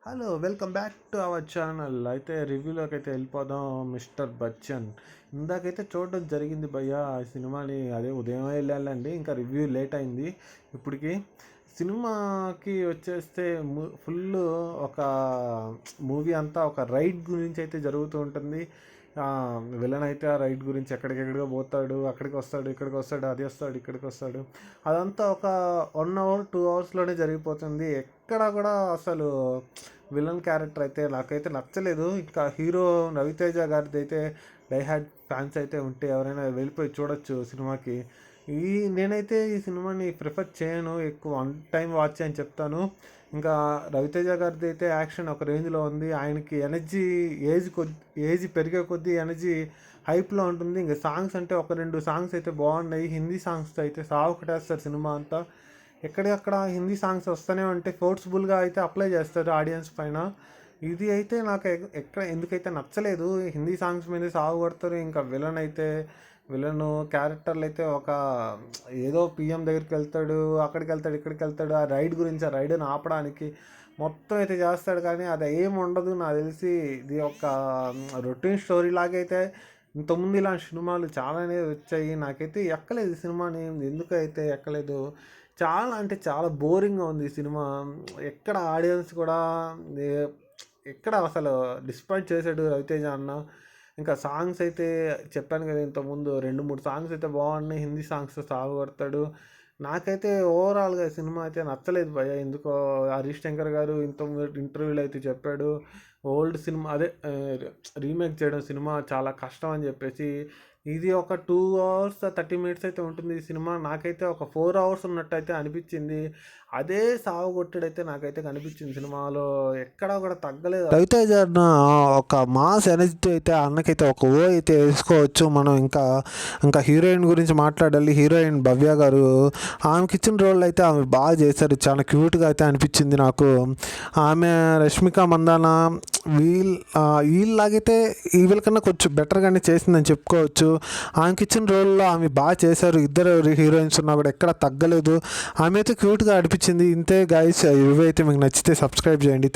Hello, welcome back to our channel. అయితే రివ్యూలోకి అయితే వెళ్ళిపోదాం. మిస్టర్ బచ్చన్ ఇందాకైతే చూడడం జరిగింది భయ్య ఆ సినిమాని. అదే ఉదయమే వెళ్ళాలండి, ఇంకా రివ్యూ లేట్ అయింది. ఇప్పటికి సినిమాకి వచ్చేస్తే ఫుల్ ఒక మూవీ అంతా ఒక రైడ్ గురించి అయితే జరుగుతూ ఉంటుంది. విలన్ అయితే ఆ రైడ్ గురించి ఎక్కడికెక్కడికో పోతాడు, అక్కడికి వస్తాడు, ఇక్కడికి వస్తాడు, అది వస్తాడు, ఇక్కడికి వస్తాడు. అదంతా ఒక 1 అవర్ 2 అవర్స్లోనే జరిగిపోతుంది. ఎక్కడ కూడా అసలు విలన్ క్యారెక్టర్ అయితే నాకైతే నచ్చలేదు. ఇంకా హీరో రవితేజ గారిది అయితే డైహార్డ్ ఫ్యాన్స్ అయితే ఉంటే ఎవరైనా వెళ్ళిపోయి చూడొచ్చు సినిమాకి. నేనైతే ఈ సినిమాని ప్రిఫర్ చేయను, ఎక్కువ వన్ టైం వాచ్ అని చెప్తాను. ఇంకా రవితేజ గారిది అయితే యాక్షన్ ఒక రేంజ్లో ఉంది. ఆయనకి ఎనర్జీ ఏజ్ పెరిగే కొద్దీ ఎనర్జీ హైప్లో ఉంటుంది. ఇంకా సాంగ్స్ అంటే 1-2 సాంగ్స్ అయితే బాగున్నాయి. హిందీ సాంగ్స్ అయితే సాగుకటేస్తారు సినిమా అంతా. ఎక్కడికక్కడ హిందీ సాంగ్స్ వస్తూనే ఉంటే ఫోర్స్ఫుల్గా అయితే అప్లై చేస్తారు ఆడియన్స్ పైన. ఇది అయితే నాకు ఎందుకైతే నచ్చలేదు. హిందీ సాంగ్స్ మీద సాగు కొడతారు. ఇంకా విలన్ క్యారెక్టర్లు అయితే ఒక ఏదో పిఎం దగ్గరికి వెళ్తాడు, అక్కడికి వెళ్తాడు, ఇక్కడికి వెళ్తాడు, ఆ రైడ్ని ఆపడానికి మొత్తం అయితే చేస్తాడు. కానీ అది ఏమి ఉండదు. నాకు తెలిసి ఇది ఒక రొటీన్ స్టోరీ లాగైతే ఇంతకుముందు ఇలాంటి సినిమాలు చాలానే వచ్చాయి. నాకైతే ఎక్కలేదు ఈ సినిమాని. ఎందుకైతే ఎక్కలేదు, చాలా అంటే చాలా బోరింగ్గా ఉంది ఈ సినిమా. ఎక్కడ ఆడియన్స్ కూడా ఎక్కడ అసలు డిసప్పాయింట్ చేశాడు రవితేజ అన్న. ఇంకా సాంగ్స్ అయితే చెప్పాను కదా ఇంతకుముందు, 2-3 సాంగ్స్ అయితే బాగున్నాయి. హిందీ సాంగ్స్ సాగు కొడతాడు. నాకైతే ఓవరాల్గా సినిమా అయితే నచ్చలేదు భయ్య. ఎందుకో హరీష్ శంకర్ గారు ఇంటర్వ్యూలో అయితే చెప్పాడు, ఓల్డ్ సినిమా అదే రీమేక్ చేయడం సినిమా చాలా కష్టం అని చెప్పేసి. ఇది ఒక 2 అవర్స్ 30 మినిట్స్ అయితే ఉంటుంది ఈ సినిమా. నాకైతే ఒక 4 అవర్స్ ఉన్నట్టు అయితే అనిపించింది. అదే సాగు కొట్టుడైతే నాకైతే కనిపించింది సినిమాలో. ఎక్కడా కూడా తగ్గలేదు. రవితేజ అన్న ఒక మాస్ ఎనర్జీ అయితే అన్నకైతే ఒక అయితే వేసుకోవచ్చు మనం. ఇంకా హీరోయిన్ గురించి మాట్లాడాలి. హీరోయిన్ భవ్య గారు, ఆమెకి ఇచ్చిన రోల్ అయితే ఆమె బాగా చేశారు. చాలా క్యూట్గా అయితే అనిపించింది నాకు. ఆమె రష్మిక మందాన వీళ్ళలాగైతే వీళ్ళకన్నా కొంచెం బెటర్గానే చేసిందని చెప్పుకోవచ్చు. ఆమెకి ఇచ్చిన రోల్లో ఆమె బాగా చేశారు. ఇద్దరు హీరోయిన్స్ ఉన్నా కూడా ఎక్కడ తగ్గలేదు. ఆమె అయితే క్యూట్గా అనిపించింది. ఇంతే గైస్, ఇవి అయితే మీకు నచ్చితే సబ్స్క్రైబ్ చేయండి.